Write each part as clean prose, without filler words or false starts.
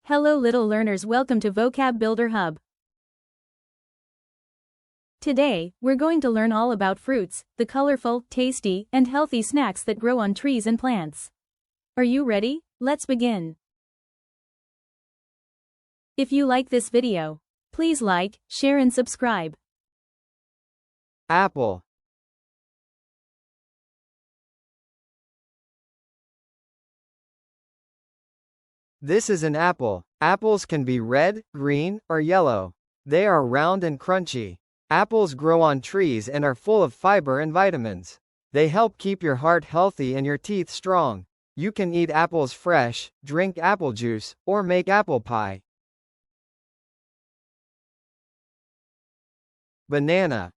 Hello little learners, welcome to Vocab Builder Hub. Today, we're going to learn all about fruits, the colorful, tasty, and healthy snacks that grow on trees and plants. Are you ready? Let's begin. If you like this video, please like, share and subscribe. Apple. This is an apple. Apples can be red, green, or yellow. They are round and crunchy. Apples grow on trees and are full of fiber and vitamins. They help keep your heart healthy and your teeth strong. You can eat apples fresh, drink apple juice, or make apple pie. Banana.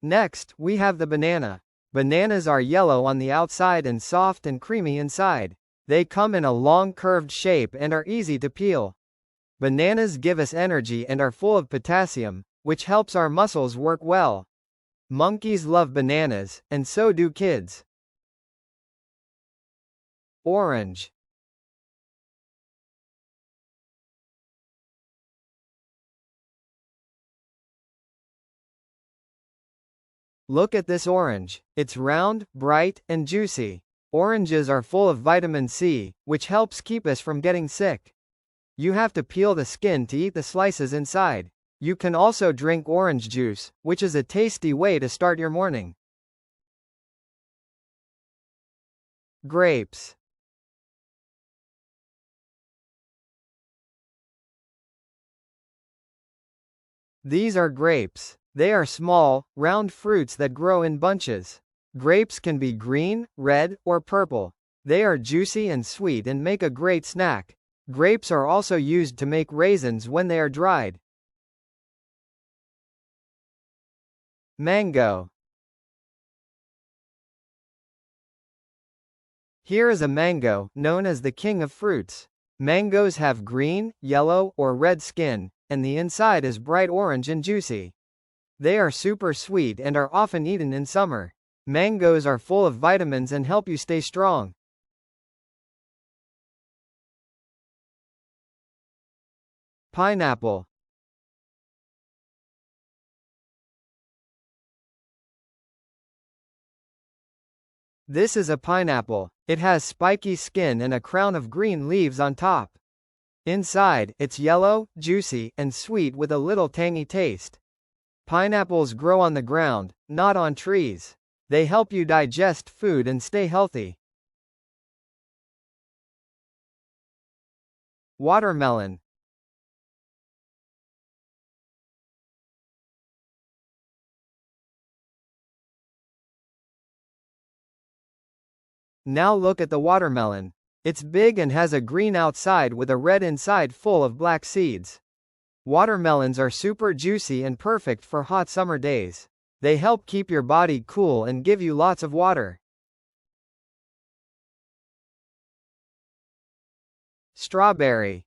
Next, we have the banana. Bananas are yellow on the outside and soft and creamy inside. They come in a long curved shape and are easy to peel. Bananas give us energy and are full of potassium, which helps our muscles work well. Monkeys love bananas, and so do kids. Orange. Look at this orange. It's round, bright, and juicy. Oranges are full of vitamin C, which helps keep us from getting sick. You have to peel the skin to eat the slices inside. You can also drink orange juice, which is a tasty way to start your morning. Grapes. These are grapes. They are small, round fruits that grow in bunches. Grapes can be green, red, or purple. They are juicy and sweet and make a great snack. Grapes are also used to make raisins when they are dried. Mango. Here is a mango, known as the king of fruits. Mangoes have green, yellow, or red skin, and the inside is bright orange and juicy. They are super sweet and are often eaten in summer. Mangoes are full of vitamins and help you stay strong. Pineapple. This is a pineapple. It has spiky skin and a crown of green leaves on top. Inside, it's yellow, juicy, and sweet with a little tangy taste. Pineapples grow on the ground, not on trees. They help you digest food and stay healthy. Watermelon. Now look at the watermelon. It's big and has a green outside with a red inside full of black seeds. Watermelons are super juicy and perfect for hot summer days. They help keep your body cool and give you lots of water. Strawberry.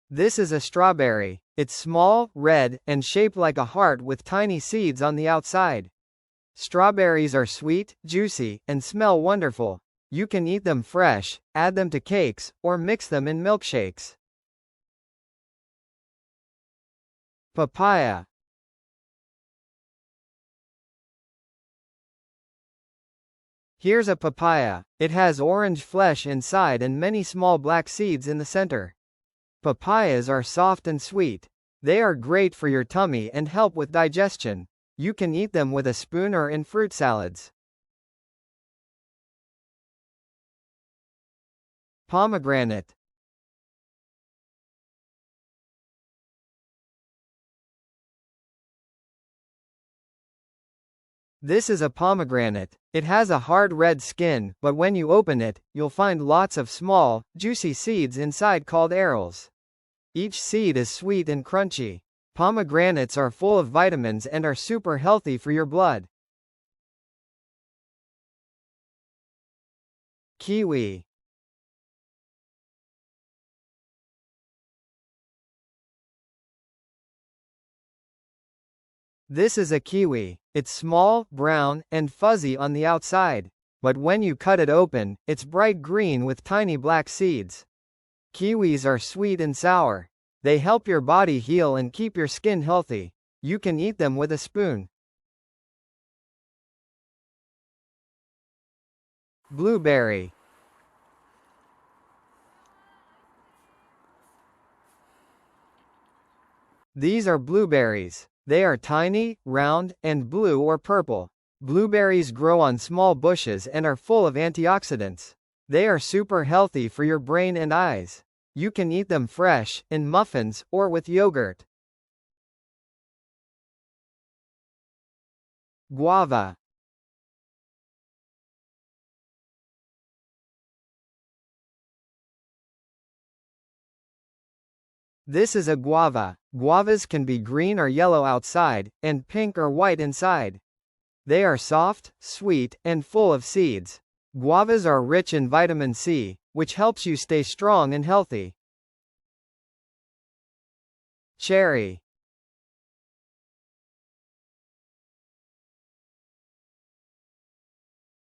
This is a strawberry. It's small, red, and shaped like a heart with tiny seeds on the outside. Strawberries are sweet, juicy, and smell wonderful. You can eat them fresh, add them to cakes, or mix them in milkshakes. Papaya. Here's a papaya. It has orange flesh inside and many small black seeds in the center. Papayas are soft and sweet. They are great for your tummy and help with digestion. You can eat them with a spoon or in fruit salads. Pomegranate. This is a pomegranate. It has a hard red skin, but when you open it, you'll find lots of small, juicy seeds inside called arils. Each seed is sweet and crunchy. Pomegranates are full of vitamins and are super healthy for your blood. Kiwi. This is a kiwi. It's small, brown, and fuzzy on the outside. But when you cut it open, it's bright green with tiny black seeds. Kiwis are sweet and sour. They help your body heal and keep your skin healthy. You can eat them with a spoon. Blueberry. These are blueberries. They are tiny, round, and blue or purple. Blueberries grow on small bushes and are full of antioxidants. They are super healthy for your brain and eyes. You can eat them fresh, in muffins, or with yogurt. Guava. This is a guava. Guavas can be green or yellow outside, and pink or white inside. They are soft, sweet, and full of seeds. Guavas are rich in vitamin C, which helps you stay strong and healthy. Cherry.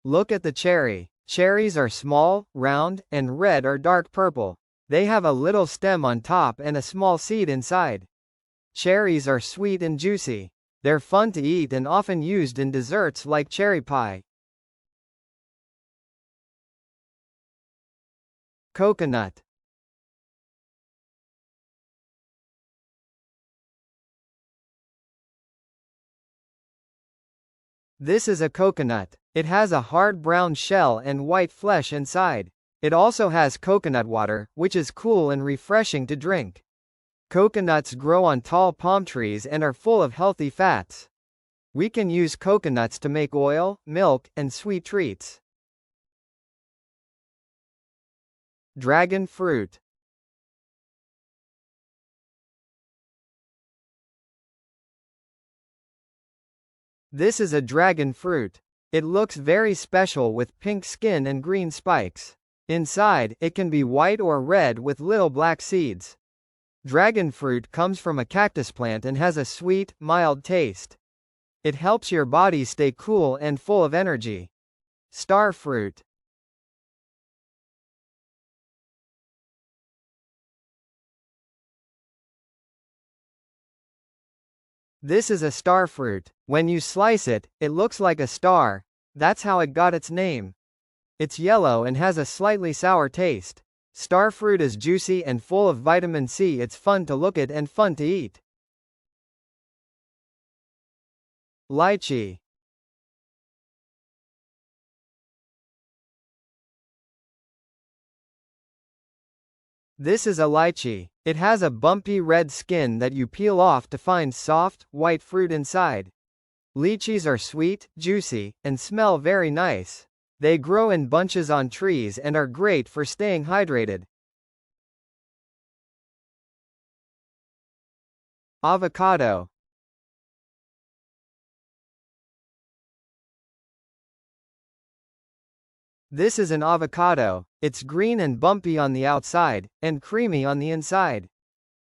Look at the cherry. Cherries are small, round, and red or dark purple. They have a little stem on top and a small seed inside. Cherries are sweet and juicy. They're fun to eat and often used in desserts like cherry pie. Coconut. This is a coconut. It has a hard brown shell and white flesh inside. It also has coconut water, which is cool and refreshing to drink. Coconuts grow on tall palm trees and are full of healthy fats. We can use coconuts to make oil, milk, and sweet treats. Dragon fruit. This is a dragon fruit. It looks very special with pink skin and green spikes. Inside, it can be white or red with little black seeds. Dragon fruit comes from a cactus plant and has a sweet, mild taste. It helps your body stay cool and full of energy. Star fruit. This is a star fruit. When you slice it, it looks like a star. That's how it got its name. It's yellow and has a slightly sour taste. Star fruit is juicy and full of vitamin C. It's fun to look at and fun to eat. Lychee. This is a lychee. It has a bumpy red skin that you peel off to find soft, white fruit inside. Lychees are sweet, juicy, and smell very nice. They grow in bunches on trees and are great for staying hydrated. Avocado. This is an avocado. It's green and bumpy on the outside, and creamy on the inside.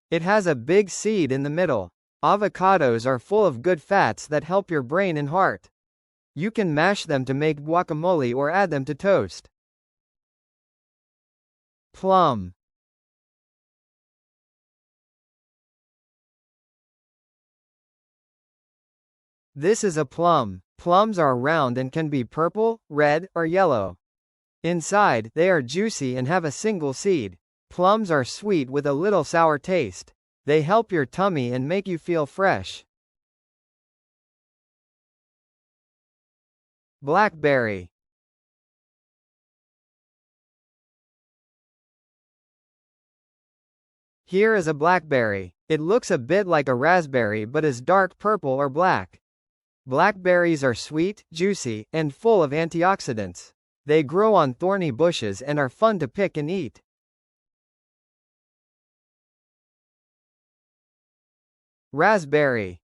It has a big seed in the middle. Avocados are full of good fats that help your brain and heart. You can mash them to make guacamole or add them to toast. Plum. This is a plum. Plums are round and can be purple, red, or yellow. Inside, they are juicy and have a single seed. Plums are sweet with a little sour taste. They help your tummy and make you feel fresh. Blackberry. Here is a blackberry. It looks a bit like a raspberry but is dark purple or black. Blackberries are sweet, juicy, and full of antioxidants. They grow on thorny bushes and are fun to pick and eat. Raspberry.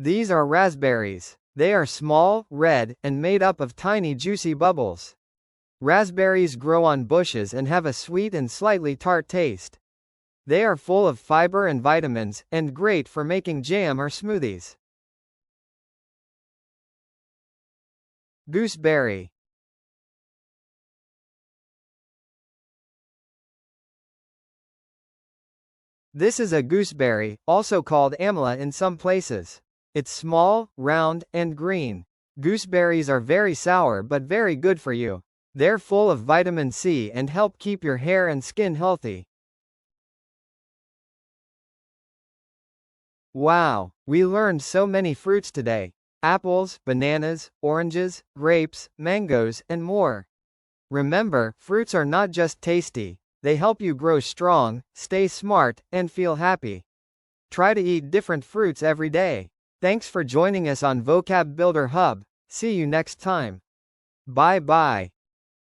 These are raspberries. They are small, red, and made up of tiny juicy bubbles. Raspberries grow on bushes and have a sweet and slightly tart taste. They are full of fiber and vitamins, and great for making jam or smoothies. Gooseberry. This is a gooseberry, also called amla in some places. It's small, round, and green. Gooseberries are very sour but very good for you. They're full of vitamin C and help keep your hair and skin healthy. Wow, we learned so many fruits today. Apples, bananas, oranges, grapes, mangoes, and more. Remember, fruits are not just tasty, they help you grow strong, stay smart, and feel happy. Try to eat different fruits every day. Thanks for joining us on Vocab Builder Hub. See you next time. Bye bye.